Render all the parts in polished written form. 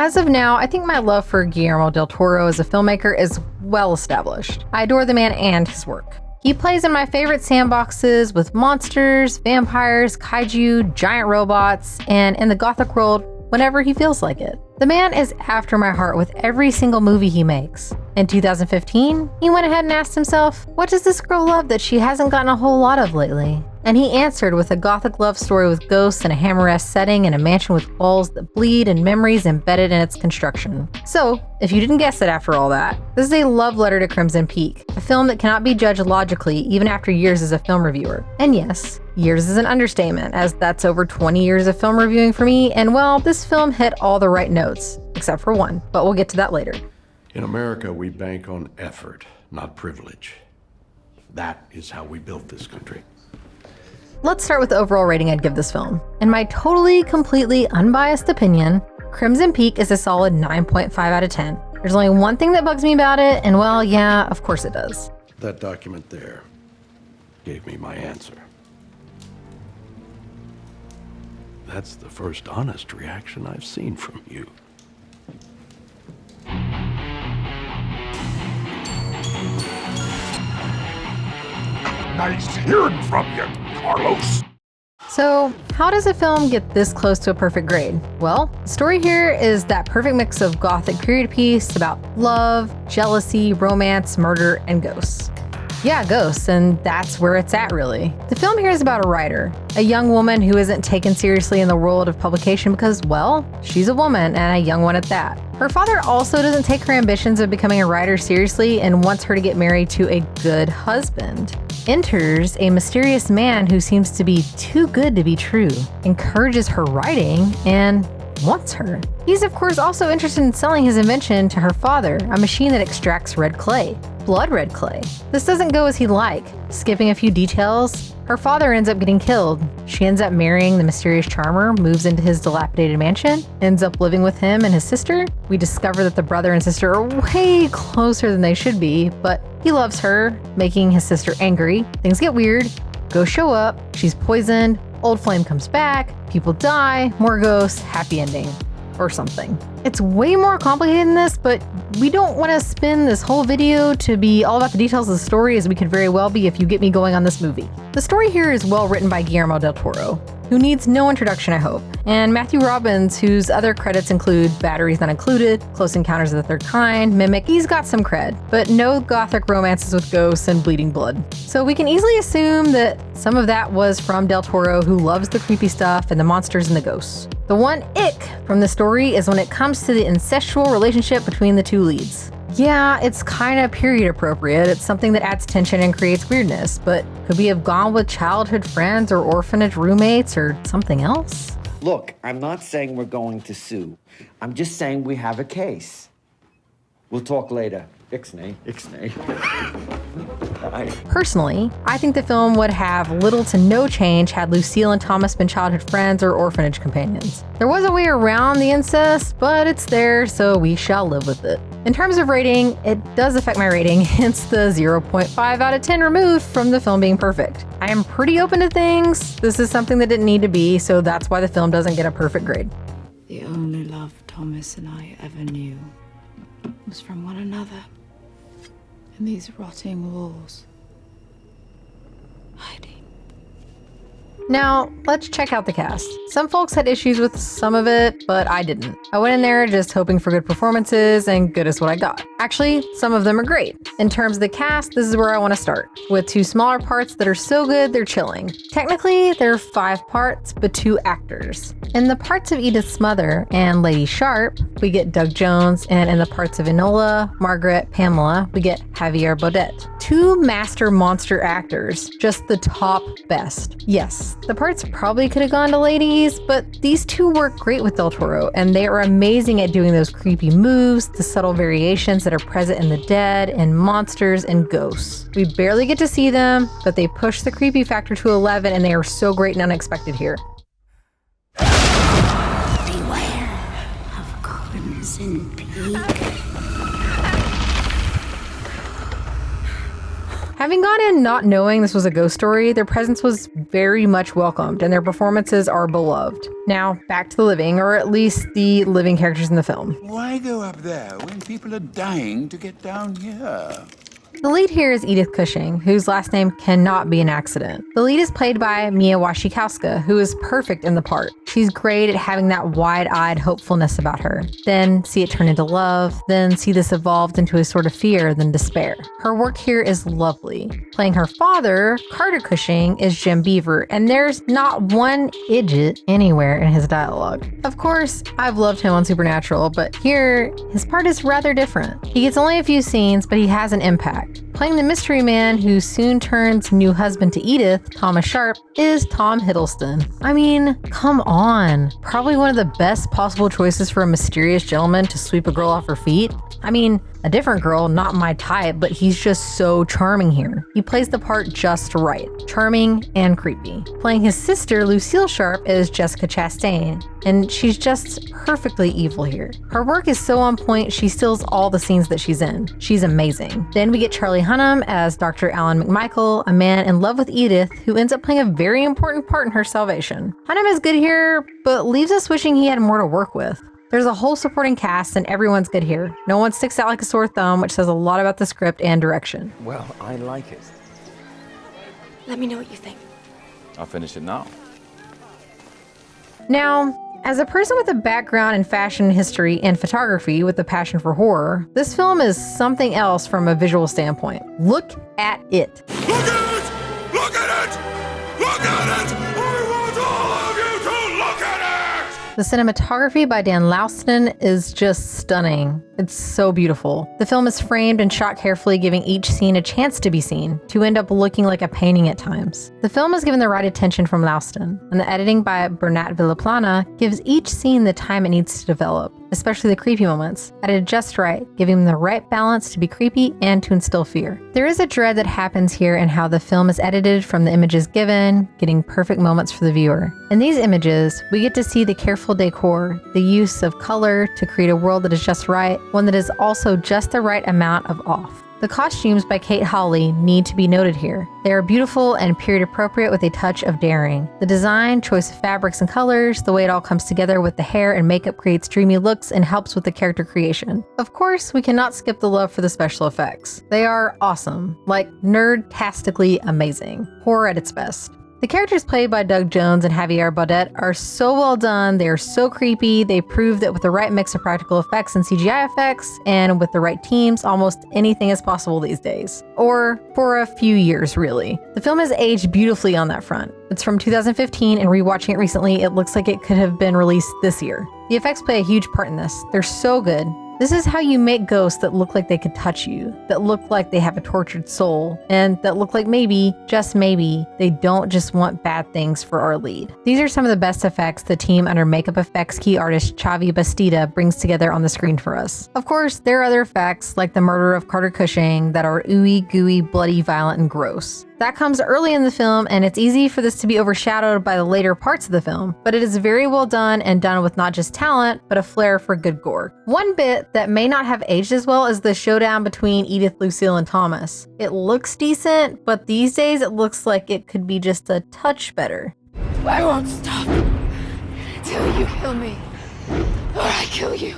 As of now, I think my love for Guillermo Del Toro as a filmmaker is well established. I adore the man and his work. He plays in my favorite sandboxes with monsters, vampires, kaiju, giant robots, and in the Gothic world whenever he feels like it. The man is after my heart with every single movie he makes. In 2015, he went ahead and asked himself, what does this girl love that she hasn't gotten a whole lot of lately? And he answered with a Gothic love story with ghosts in a Hammer-esque setting and a mansion with walls that bleed and memories embedded in its construction. So, if you didn't guess it after all that, this is a love letter to Crimson Peak, a film that cannot be judged logically even after years as a film reviewer. And yes, years is an understatement, as that's over 20 years of film reviewing for me, and well, this film hit all the right notes, except for one, but we'll get to that later. In America, we bank on effort, not privilege. That is how we built this country. Let's start with the overall rating I'd give this film. In my totally, completely unbiased opinion, Crimson Peak is a solid 9.5 out of 10. There's only one thing that bugs me about it, and well, yeah, of course it does. That document there gave me my answer. That's the first honest reaction I've seen from you. Nice hearing from you, Carlos. So, how does a film get this close to a perfect grade? Well, the story here is that perfect mix of Gothic period piece about love, jealousy, romance, murder, and ghosts. Yeah, ghosts, and that's where it's at, really. The film here is about a writer, a young woman who isn't taken seriously in the world of publication because, well, she's a woman, and a young one at that. Her father also doesn't take her ambitions of becoming a writer seriously and wants her to get married to a good husband. Enters a mysterious man who seems to be too good to be true, encourages her writing, and wants her. He's of course also interested in selling his invention to her father, a machine that extracts red clay. Blood red clay. This doesn't go as he'd like. Skipping a few details, her father ends up getting killed. She ends up marrying the mysterious charmer, moves into his dilapidated mansion, ends up living with him and his sister. We discover that the brother and sister are way closer than they should be, but he loves her, making his sister angry. Things get weird. Ghosts show up, she's poisoned, old flame comes back, people die, more ghosts, happy ending. Or something. It's way more complicated than this, but we don't want to spin this whole video to be all about the details of the story, as we could very well be if you get me going on this movie. The story here is well written by Guillermo Del Toro, who needs no introduction, I hope, and Matthew Robbins, whose other credits include Batteries Not Included, Close Encounters of the Third Kind, Mimic. He's got some cred, but no Gothic romances with ghosts and bleeding blood. So we can easily assume that some of that was from Del Toro, who loves the creepy stuff and the monsters and the ghosts. The one ick from the story is when it comes to the incestual relationship between the two leads. Yeah, it's kind of period appropriate. It's something that adds tension and creates weirdness, but could we have gone with childhood friends or orphanage roommates or something else? Look, I'm not saying we're going to sue. I'm just saying we have a case. We'll talk later. Ixnay, ixnay. Personally, I think the film would have little to no change had Lucille and Thomas been childhood friends or orphanage companions. There was a way around the incest, but it's there, so we shall live with it. In terms of rating, it does affect my rating, hence the 0.5 out of 10 removed from the film being perfect. I am pretty open to things. This is something that didn't need to be, so that's why the film doesn't get a perfect grade. The only love Thomas and I ever knew was from one another. In these rotting walls, hiding. Now, let's check out the cast. Some folks had issues with some of it, but I didn't. I went in there just hoping for good performances, and good is what I got. Actually, some of them are great. In terms of the cast, this is where I want to start, with two smaller parts that are so good they're chilling. Technically, there are 5 parts, but 2 actors. In the parts of Edith's mother and Lady Sharp, we get Doug Jones, and in the parts of Enola, Margaret, Pamela, we get Javier Bodet. 2 master monster actors, just the top best. Yes, the parts probably could have gone to ladies, but these 2 work great with Del Toro, and they are amazing at doing those creepy moves, the subtle variations that are present in the dead, and monsters and ghosts. We barely get to see them, but they push the creepy factor to 11, and they are so great and unexpected here. Beware of Crimson Peak. Having gone in not knowing this was a ghost story, their presence was very much welcomed and their performances are beloved. Now, back to the living, or at least the living characters in the film. Why go up there when people are dying to get down here? The lead here is Edith Cushing, whose last name cannot be an accident. The lead is played by Mia Wasikowska, who is perfect in the part. She's great at having that wide-eyed hopefulness about her. Then see it turn into love, then see this evolved into a sort of fear, then despair. Her work here is lovely. Playing her father, Carter Cushing, is Jim Beaver, and there's not one idjit anywhere in his dialogue. Of course, I've loved him on Supernatural, but here, his part is rather different. He gets only a few scenes, but he has an impact. Playing the mystery man who soon turns new husband to Edith, Thomas Sharp, is Tom Hiddleston. I mean, come on. Probably one of the best possible choices for a mysterious gentleman to sweep a girl off her feet. I mean, a different girl, not my type, but he's just so charming here. He plays the part just right. Charming and creepy. Playing his sister, Lucille Sharp, is Jessica Chastain, and she's just perfectly evil here. Her work is so on point, she steals all the scenes that she's in. She's amazing. Then we get Charlie Hunnam as Dr. Alan McMichael, a man in love with Edith, who ends up playing a very important part in her salvation. Hunnam is good here, but leaves us wishing he had more to work with. There's a whole supporting cast and everyone's good here. No one sticks out like a sore thumb, which says a lot about the script and direction. Well, I like it. Let me know what you think. I'll finish it now. Now, as a person with a background in fashion history and photography with a passion for horror, this film is something else from a visual standpoint. Look at it. Look at it! Look at it! Look at it! I want all of you to look at it! The cinematography by Dan Lauston is just stunning. It's so beautiful. The film is framed and shot carefully, giving each scene a chance to be seen, to end up looking like a painting at times. The film is given the right attention from Lauston, and the editing by Bernat Villaplana gives each scene the time it needs to develop, especially the creepy moments, edited just right, giving them the right balance to be creepy and to instill fear. There is a dread that happens here in how the film is edited from the images given, getting perfect moments for the viewer. In these images, we get to see the careful decor, the use of color to create a world that is just right, one that is also just the right amount of off. The costumes by Kate Hawley need to be noted here. They are beautiful and period appropriate with a touch of daring. The design, choice of fabrics and colors, the way it all comes together with the hair and makeup creates dreamy looks and helps with the character creation. Of course, we cannot skip the love for the special effects. They are awesome, like nerd-tastically amazing. Horror at its best. The characters played by Doug Jones and Javier Baudet are so well done, they are so creepy, they prove that with the right mix of practical effects and CGI effects, and with the right teams, almost anything is possible these days. Or for a few years, really. The film has aged beautifully on that front. It's from 2015, and rewatching it recently, it looks like it could have been released this year. The effects play a huge part in this. They're so good. This is how you make ghosts that look like they could touch you, that look like they have a tortured soul, and that look like maybe, just maybe, they don't just want bad things for our lead. These are some of the best effects the team under makeup effects key artist Xavi Bastida brings together on the screen for us. Of course, there are other effects, like the murder of Carter Cushing, that are ooey, gooey, bloody, violent, and gross. That comes early in the film, and it's easy for this to be overshadowed by the later parts of the film, but it is very well done and done with not just talent, but a flair for good gore. One bit that may not have aged as well is the showdown between Edith, Lucille, and Thomas. It looks decent, but these days it looks like it could be just a touch better. I won't stop until you kill me, or I kill you.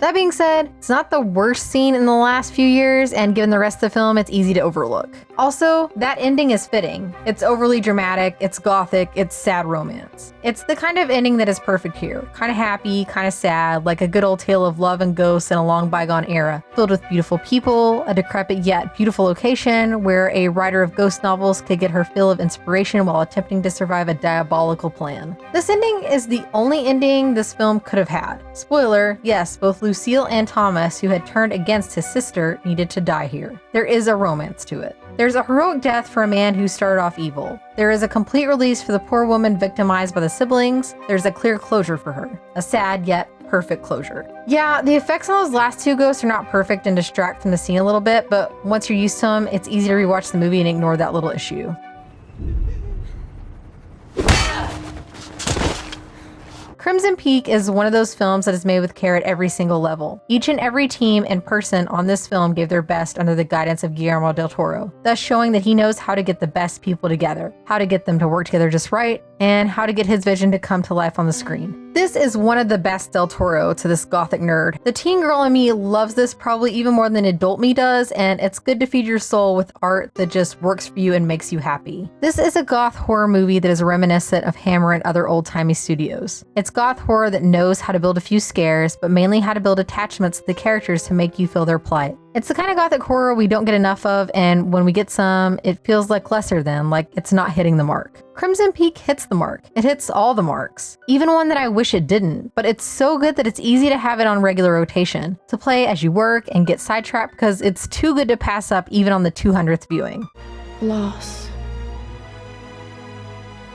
That being said, it's not the worst scene in the last few years, and given the rest of the film, it's easy to overlook. Also, that ending is fitting. It's overly dramatic, it's gothic, it's sad romance. It's the kind of ending that is perfect here. Kind of happy, kind of sad, like a good old tale of love and ghosts in a long bygone era, filled with beautiful people, a decrepit yet beautiful location where a writer of ghost novels could get her fill of inspiration while attempting to survive a diabolical plan. This ending is the only ending this film could have had. Spoiler, yes, both Lucille and Thomas, who had turned against his sister, needed to die here. There is a romance to it. There's a heroic death for a man who started off evil. There is a complete release for the poor woman victimized by the siblings. There's a clear closure for her. A sad yet perfect closure. Yeah, the effects on those last two ghosts are not perfect and distract from the scene a little bit, but once you're used to them, it's easy to rewatch the movie and ignore that little issue. Crimson Peak is one of those films that is made with care at every single level. Each and every team and person on this film gave their best under the guidance of Guillermo Del Toro, thus showing that he knows how to get the best people together, how to get them to work together just right, and how to get his vision to come to life on the screen. This is one of the best Del Toro to this Gothic nerd. The teen girl in me loves this probably even more than adult me does, and it's good to feed your soul with art that just works for you and makes you happy. This is a goth horror movie that is reminiscent of Hammer and other old-timey studios. It's goth horror that knows how to build a few scares, but mainly how to build attachments to the characters to make you feel their plight. It's the kind of gothic horror we don't get enough of, and when we get some, it feels like lesser than, like it's not hitting the mark. Crimson Peak hits the mark. It hits all the marks. Even one that I wish it didn't, but it's so good that it's easy to have it on regular rotation, to play as you work and get sidetracked because it's too good to pass up even on the 200th viewing. Loss.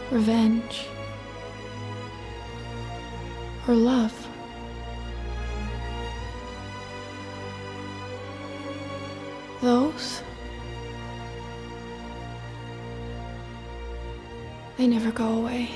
Revenge. Or love. Those, they never go away.